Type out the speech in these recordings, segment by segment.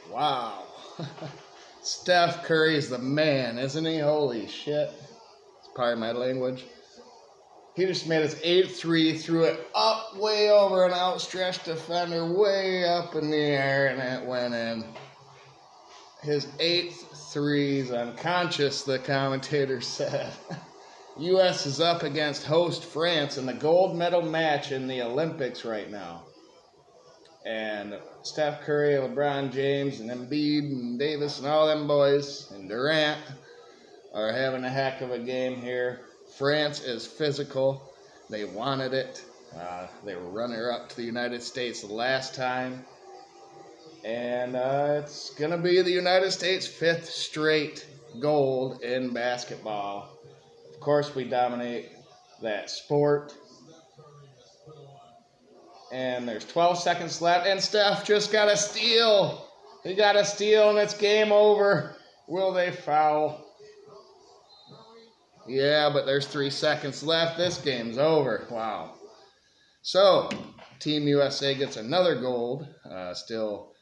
Wow. Steph Curry's the man, isn't he? Holy shit. It's probably my language. He just made his 8th three, threw it up way over an outstretched defender way up in the air, and it went in. His 8th three's unconscious, the commentator said. U.S. is up against host France in the gold medal match in the Olympics right now. And Steph Curry, LeBron James, and Embiid, and Davis, and all them boys, and Durant are having a heck of a game here. France is physical. They wanted it. They were runner-up to the United States the last time. And it's going to be the United States' 5th straight gold in basketball. Of course, we dominate that sport. And there's 12 seconds left, and Steph just got a steal. He got a steal, and it's game over. Will they foul? Yeah, but there's 3 seconds left. This game's over. Wow. So, Team USA gets another gold. Still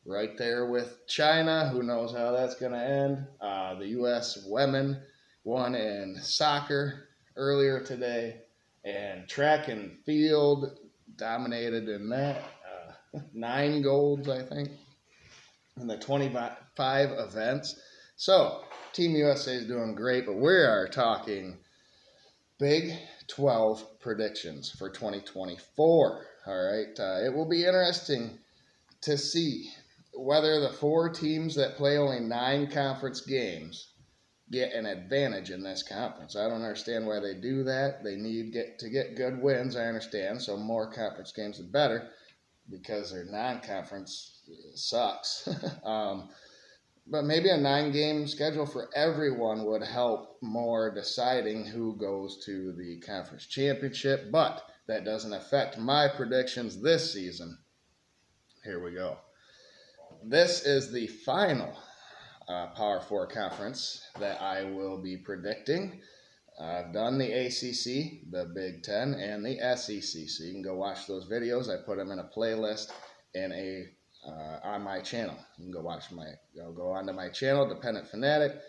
right there with China. Who knows how that's going to end. The U.S. women won in soccer earlier today. And track and field dominated in that. 9 golds, I think, in the 25 events. So, Team USA is doing great, but we are talking Big 12 predictions for 2024. All right, it will be interesting to see whether the 4 teams that play only 9 conference games get an advantage in this conference. I don't understand why they do that. They need to get good wins, I understand, so more conference games the better, because their non-conference sucks. But maybe a 9-game schedule for everyone would help more deciding who goes to the conference championship, but that doesn't affect my predictions this season. Here we go. This is the final Power 4 conference that I will be predicting. I've done the ACC, the Big Ten, and the SEC, so you can go watch those videos. I put them in a playlist in on my channel. You can go onto my channel, Dependent Fanatic,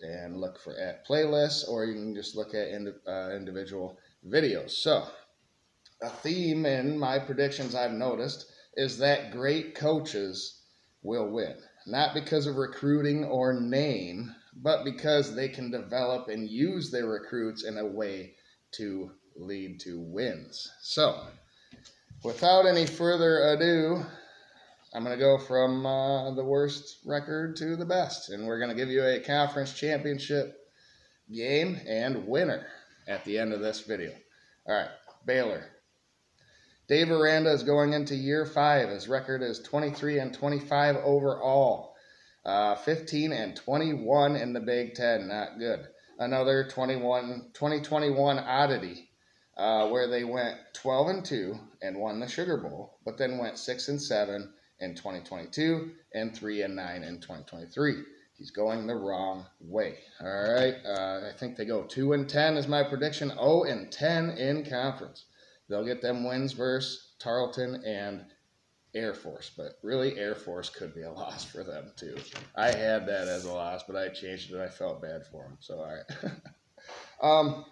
and look at playlists, or you can just look at individual videos. So, a theme in my predictions I've noticed is that great coaches will win. Not because of recruiting or name, but because they can develop and use their recruits in a way to lead to wins. So, without any further ado, I'm going to go from the worst record to the best. And we're going to give you a conference championship game and winner at the end of this video. All right, Baylor. Dave Aranda is going into year 5. His record is 23-25 overall. 15-21 in the Big Ten. Not good. Another 2021 oddity where they went 12-2 and won the Sugar Bowl, but then went 6-7 in 2022 and 3-9 in 2023. He's going the wrong way. All right. I think they go 2-10 is my prediction. 0-10 in conference. They'll get them wins versus Tarleton and Air Force, but really Air Force could be a loss for them too. I had that as a loss, but I changed it. I felt bad for them. So, all right.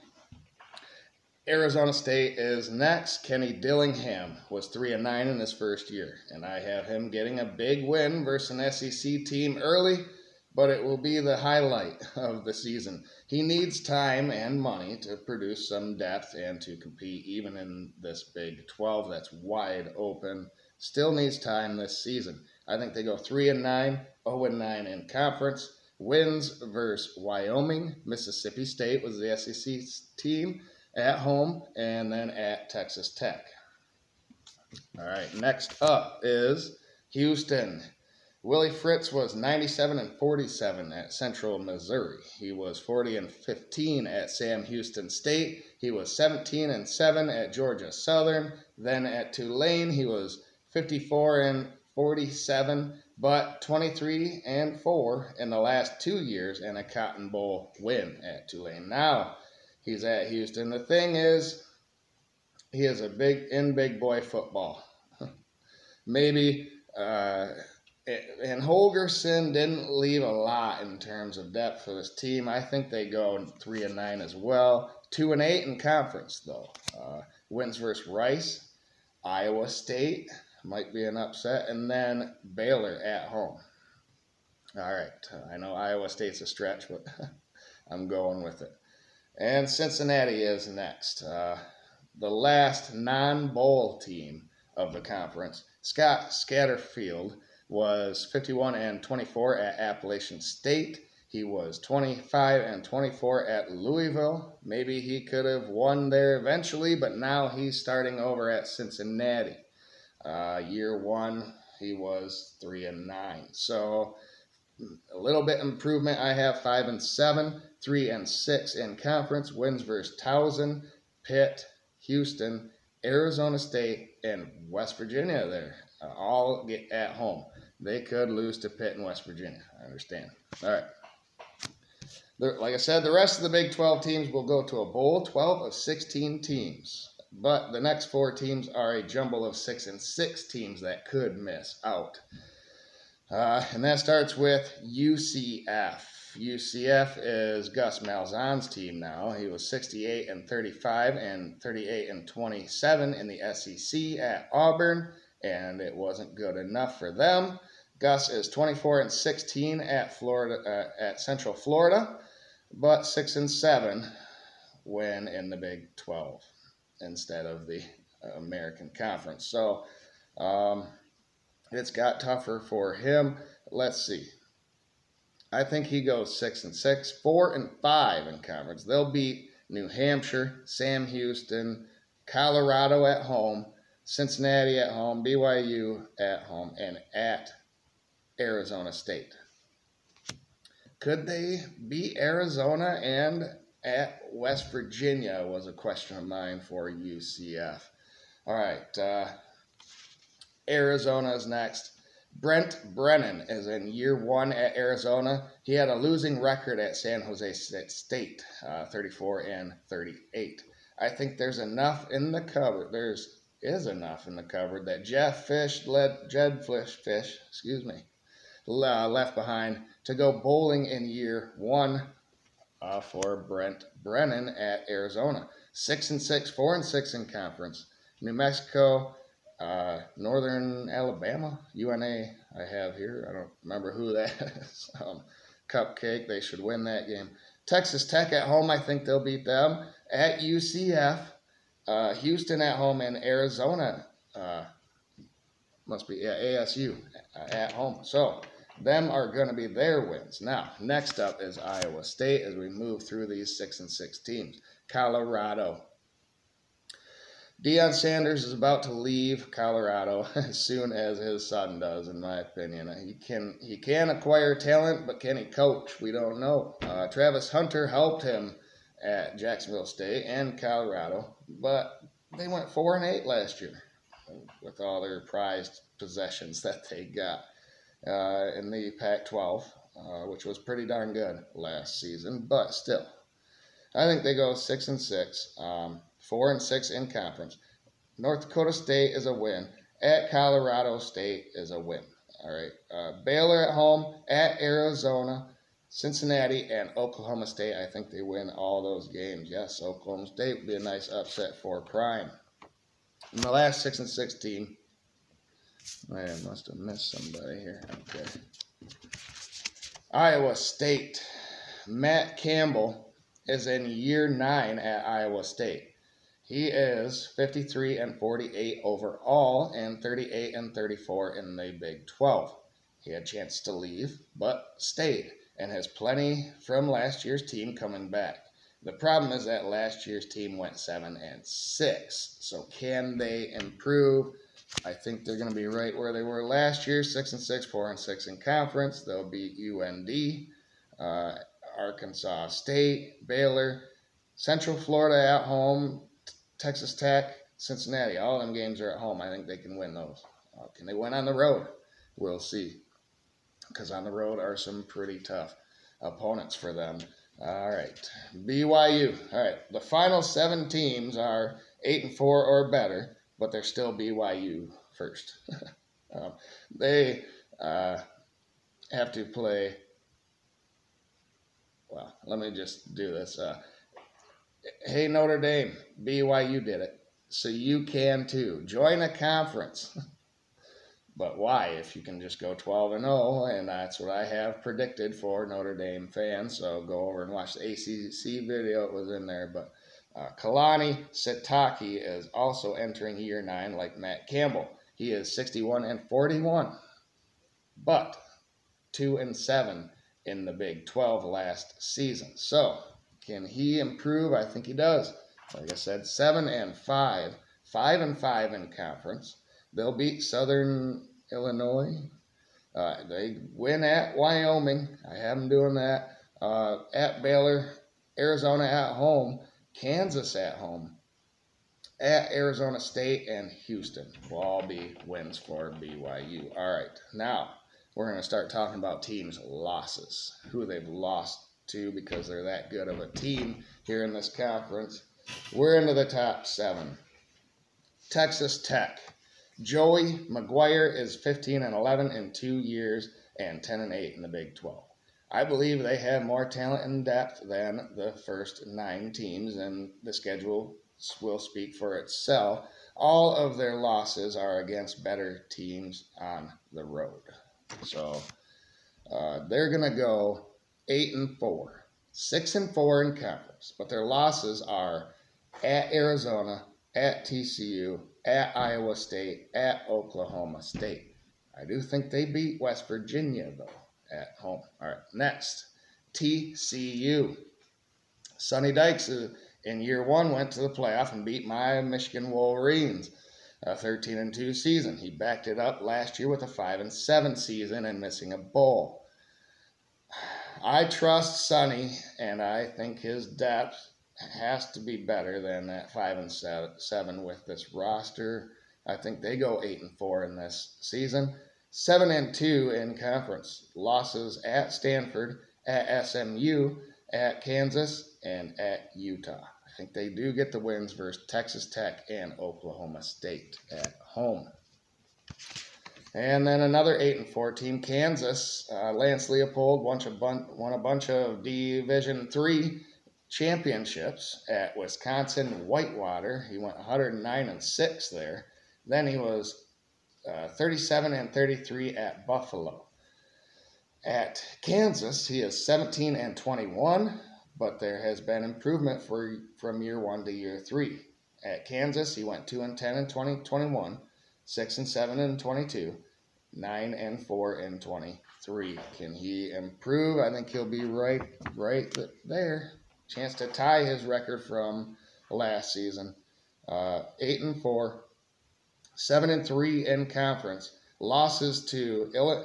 Arizona State is next. Kenny Dillingham was 3-9 in his first year, and I have him getting a big win versus an SEC team early, but it will be the highlight of the season. He needs time and money to produce some depth and to compete even in this Big 12 that's wide open. Still needs time this season. I think they go 3-9, 0-9 in conference. Wins versus Wyoming. Mississippi State was the SEC team at home, and then at Texas Tech. All right, next up is Houston. Willie Fritz was 97-47 at Central Missouri. He was 40-15 at Sam Houston State. He was 17-7 at Georgia Southern. Then at Tulane, he was 54-47, but 23-4 in the last 2 years and a Cotton Bowl win at Tulane. Now he's at Houston. The thing is, he is big boy football. Maybe And Holgorsen didn't leave a lot in terms of depth for this team. I think they go 3-9 as well. 2-8 in conference, though. Wins versus Rice, Iowa State might be an upset, and then Baylor at home. All right, I know Iowa State's a stretch, but I'm going with it. And Cincinnati is next. The last non-bowl team of the conference, Scott Satterfield, was 51-24 at Appalachian State. He was 25-24 at Louisville. Maybe he could have won there eventually, but now he's starting over at Cincinnati. Year one, he was 3-9. So a little bit improvement. I have 5-7, 3-6 in conference. Wins versus Towson, Pitt, Houston, Arizona State, and West Virginia there. All get at home. They could lose to Pitt and West Virginia. I understand. All right. Like I said, the rest of the Big 12 teams will go to a bowl, 12 of 16 teams. But the next 4 teams are a jumble of 6-6 teams that could miss out. And that starts with UCF. UCF is Gus Malzahn's team now. He was 68-35 and 38-27 in the SEC at Auburn, and it wasn't good enough for them. Gus is 24-16 at Florida, at Central Florida, but 6-7 when in the Big 12 instead of the American Conference. So it's got tougher for him. Let's see. I think he goes 6-6, 4-5 in conference. They'll beat New Hampshire, Sam Houston, Colorado at home, Cincinnati at home, BYU at home, and at Arizona State. Could they beat Arizona and at West Virginia was a question of mine for UCF. All right, Arizona is next. Brent Brennan is in year one at Arizona. He had a losing record at San Jose State, 34-38. I think there's enough in the cupboard. Is enough in the cupboard that Jedd Fisch, left behind to go bowling in year one for Brent Brennan at Arizona. 6-6, 4-6 in conference. New Mexico, Northern Alabama, UNA I have here. I don't remember who that is. Cupcake, they should win that game. Texas Tech at home, I think they'll beat them. At UCF, Houston at home, and Arizona, ASU at home. So them are going to be their wins. Now, next up is Iowa State as we move through these 6-6 teams. Colorado. Deion Sanders is about to leave Colorado as soon as his son does, in my opinion. He can acquire talent, but can he coach? We don't know. Travis Hunter helped him at Jacksonville State and Colorado, but they went 4-8 last year with all their prized possessions that they got in the Pac-12, which was pretty darn good last season, but still. I think they go 6-6. 4-6 in conference. North Dakota State is a win. At Colorado State is a win. All right. Baylor at home, at Arizona, Cincinnati, and Oklahoma State. I think they win all those games. Yes, Oklahoma State would be a nice upset for Prime. And the last 6-6 team. I must have missed somebody here. Okay. Iowa State. Matt Campbell is in year 9 at Iowa State. He is 53-48 overall and 38-34 in the Big 12. He had a chance to leave, but stayed, and has plenty from last year's team coming back. The problem is that last year's team went 7-6. So can they improve? I think they're going to be right where they were last year, 6-6, 4-6 in conference. They'll beat UND, Arkansas State, Baylor, Central Florida at home, Texas Tech, Cincinnati. All of them games are at home. I think they can win those. Can they win on the road? We'll see. Because on the road are some pretty tough opponents for them. All right. BYU. All right. The final 7 teams are 8-4 or better, but they're still BYU first. They have to play. Well, let me just do this. Hey, Notre Dame, BYU did it. So you can too. Join a conference. But why if you can just go 12-0? And that's what I have predicted for Notre Dame fans. So go over and watch the ACC video. It was in there. But Kalani Sitake is also entering year 9 like Matt Campbell. He is 61-41, but 2-7 in the Big 12 last season. So can he improve? I think he does. Like I said, 7-5, 5-5 in conference. They'll beat Southern Illinois. They win at Wyoming. I have them doing that. At Baylor, Arizona at home, Kansas at home, at Arizona State, and Houston will all be wins for BYU. All right, now we're going to start talking about teams' losses, who they've lost to because they're that good of a team here in this conference. We're into the top 7. Texas Tech. Joey McGuire is 15-11 in 2 years and 10-8 in the Big 12. I believe they have more talent and depth than the first 9 teams, and the schedule will speak for itself. All of their losses are against better teams on the road. So they're going to go 8-4, 6-4 in conference, but their losses are at Arizona, at TCU, at Iowa State, at Oklahoma State. I do think they beat West Virginia, though, at home. All right, next, TCU. Sonny Dykes in year 1 went to the playoff and beat my Michigan Wolverines. A 13-2 season. He backed it up last year with a 5-7 season and missing a bowl. I trust Sonny, and I think his depth has to be better than that 5-7 with this roster. I think they go 8-4 in this season. 7-2 in conference. Losses at Stanford, at SMU, at Kansas, and at Utah. I think they do get the wins versus Texas Tech and Oklahoma State at home. And then another 8-4 team, Kansas. Lance Leopold won a bunch of Division III championships at Wisconsin Whitewater. He went 109-6 there. Then he was 37-33 at Buffalo. At Kansas, he is 17-21, but there has been improvement from year 1 to year 3. At Kansas, he went 2-10 in 2021, 6-7 in 22, 9-4 in 23. Can he improve? I think he'll be right there. Chance to tie his record from last season. 8-4, 7-3 in conference. Losses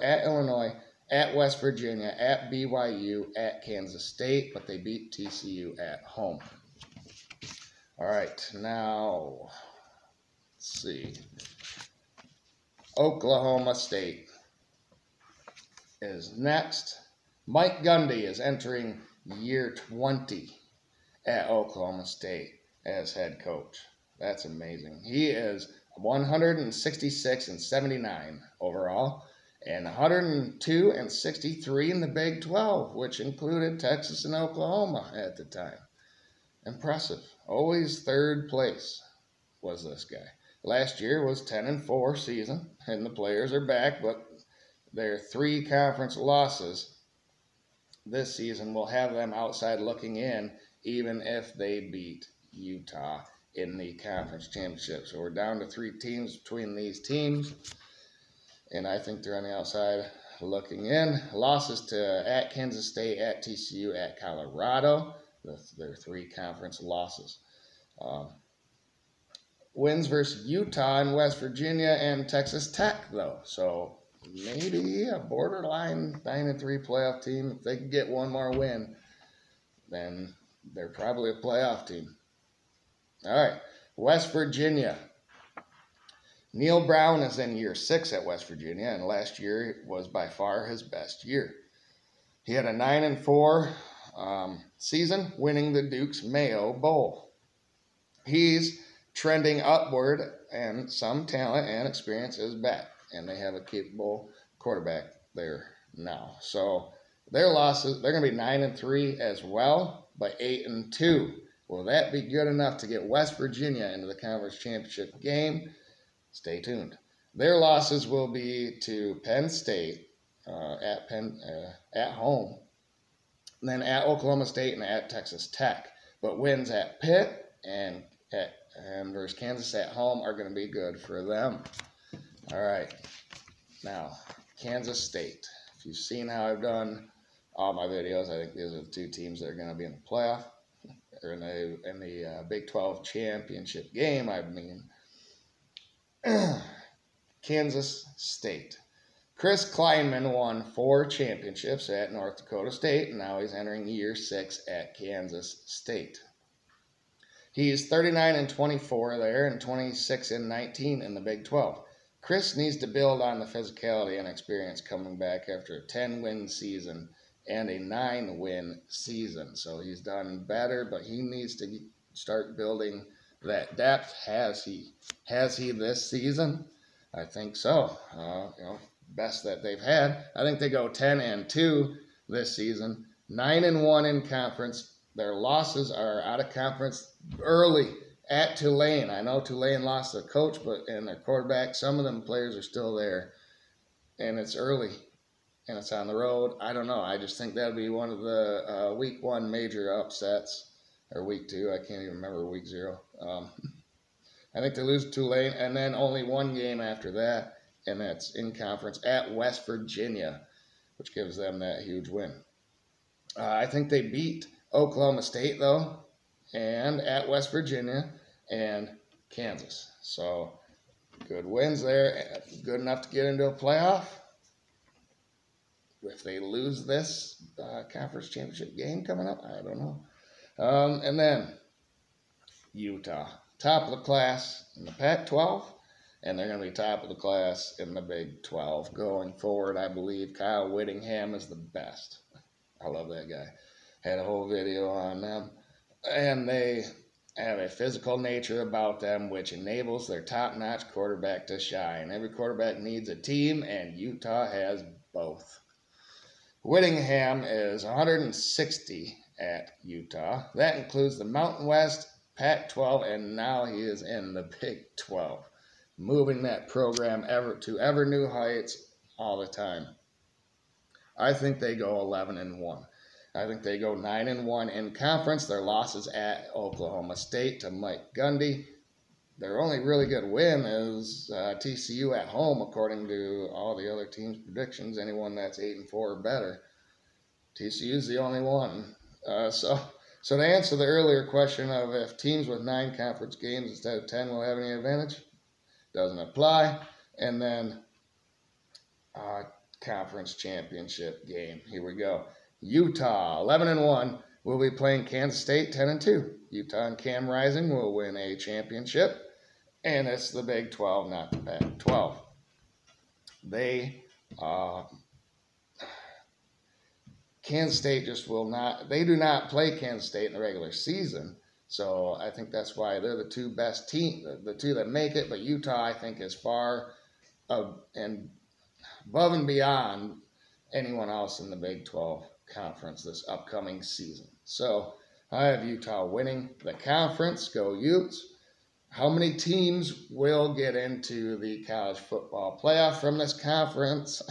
at Illinois, at West Virginia, at BYU, at Kansas State, but they beat TCU at home. All right, now let's see. Oklahoma State is next. Mike Gundy is entering year 20 at Oklahoma State as head coach. That's amazing. He is 166-79 overall and 102-63 in the Big 12, which included Texas and Oklahoma at the time. Impressive. Always third place was this guy. Last year was 10-4 season, and the players are back, but their 3 conference losses this season will have them outside looking in, even if they beat Utah in the conference championship. So we're down to 3 teams between these teams, and I think they're on the outside looking in. Losses at Kansas State, at TCU, at Colorado. Their 3 conference losses. Wins versus Utah and West Virginia and Texas Tech, though. So maybe a borderline 9-3 playoff team. If they can get one more win, then they're probably a playoff team. All right, West Virginia. Neil Brown is in year 6 at West Virginia, and last year was by far his best year. He had a 9-4 season, winning the Duke's Mayo Bowl. He's trending upward, and some talent and experience is back, and they have a capable quarterback there now. So their losses, they're going to be 9-3 as well, but 8-2. Will that be good enough to get West Virginia into the conference championship game? Stay tuned. Their losses will be to Penn State at home, and then at Oklahoma State and at Texas Tech. But wins at Pitt and versus Kansas at home are going to be good for them. All right. Now, Kansas State. If you've seen how I've done all my videos, I think these are the two teams that are going to be in the playoff, or in the Big 12 championship game, I mean. Kansas State. Chris Klieman won 4 championships at North Dakota State, and now he's entering year 6 at Kansas State. He's 39-24 there and 26-19 in the Big 12. Chris needs to build on the physicality and experience coming back after a 10-win season and a 9-win season. So he's done better, but he needs to start building that depth. Has he this season? I think so. Best that they've had. I think they go 10-2 this season, 9-1 in conference. Their losses are out of conference early at Tulane. I know Tulane lost their coach and their quarterback. Some of them players are still there, and it's early, and it's on the road. I don't know. I just think that'll be one of the week 1 major upsets, or week 2. I can't even remember week 0. I think they lose to Tulane, and then only 1 game after that, and that's in conference at West Virginia, which gives them that huge win. I think they beat Oklahoma State, though, and at West Virginia and Kansas. So good wins there, good enough to get into a playoff. If they lose this conference championship game coming up, I don't know. And then Utah, top of the class in the Pac-12, and they're going to be top of the class in the Big 12 going forward. I believe Kyle Whittingham is the best. I love that guy. Had a whole video on them. And they have a physical nature about them, which enables their top-notch quarterback to shine. Every quarterback needs a team, and Utah has both. Whittingham is 160 at Utah. That includes the Mountain West, Pac-12, and now he is in the Big 12, moving that program to ever new heights all the time. I think they go 11-1. I think they go 9-1 in conference. Their losses at Oklahoma State to Mike Gundy. Their only really good win is TCU at home, according to all the other teams' predictions. Anyone that's 8-4 or better, TCU's the only one. So to answer the earlier question of if teams with 9 conference games instead of 10 will have any advantage, doesn't apply. And then conference championship game. Here we go. Utah, 11-1, will be playing Kansas State, 10-2. Utah and Cam Rising will win a championship, and it's the Big 12, not the Pac-12. Kansas State they do not play Kansas State in the regular season, so I think that's why they're the 2 best teams, the 2 that make it, but Utah, I think, is far and above and beyond anyone else in the Big 12 conference this upcoming season. So I have Utah winning the conference. Go Utes. How many teams will get into the college football playoff from this conference?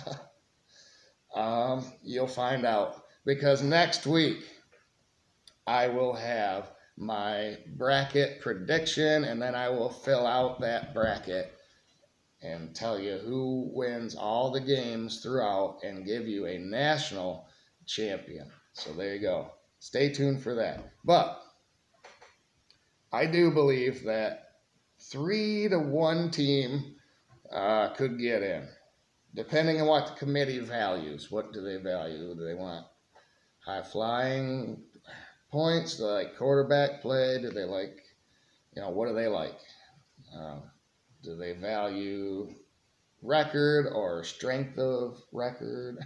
You'll find out, because next week I will have my bracket prediction, and then I will fill out that bracket and tell you who wins all the games throughout and give you a national champion. So there you go. Stay tuned for that. But I do believe that 3-1 team could get in, depending on what the committee values. What do they value? Do they want high-flying points? Do they like quarterback play? Do they like, what do they like? Do they value record or strength of record?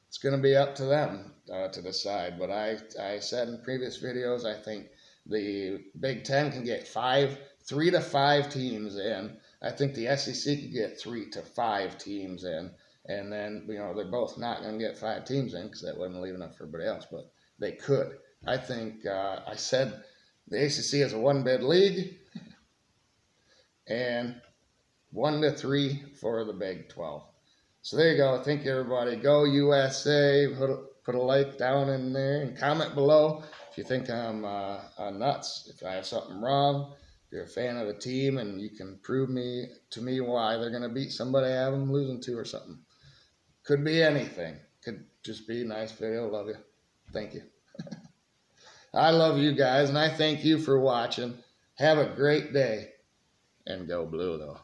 It's going to be up to them to decide. But I said in previous videos, I think the Big Ten can get 3 to 5 teams in I think the SEC could get 3 to 5 teams in, and then they're both not going to get 5 teams in because that wouldn't leave enough for everybody else, but they could. I think I said the ACC is a 1-bid league, and 1 to 3 for the Big 12. So there you go. Thank you, everybody. Go USA. Put a like down in there and comment below if you think I'm nuts, if I have something wrong. If you're a fan of the team and you can prove to me why they're going to beat somebody I have them losing to or something. Could be anything. Could just be a nice video. Love you. Thank you. I love you guys, and I thank you for watching. Have a great day. And go blue, though.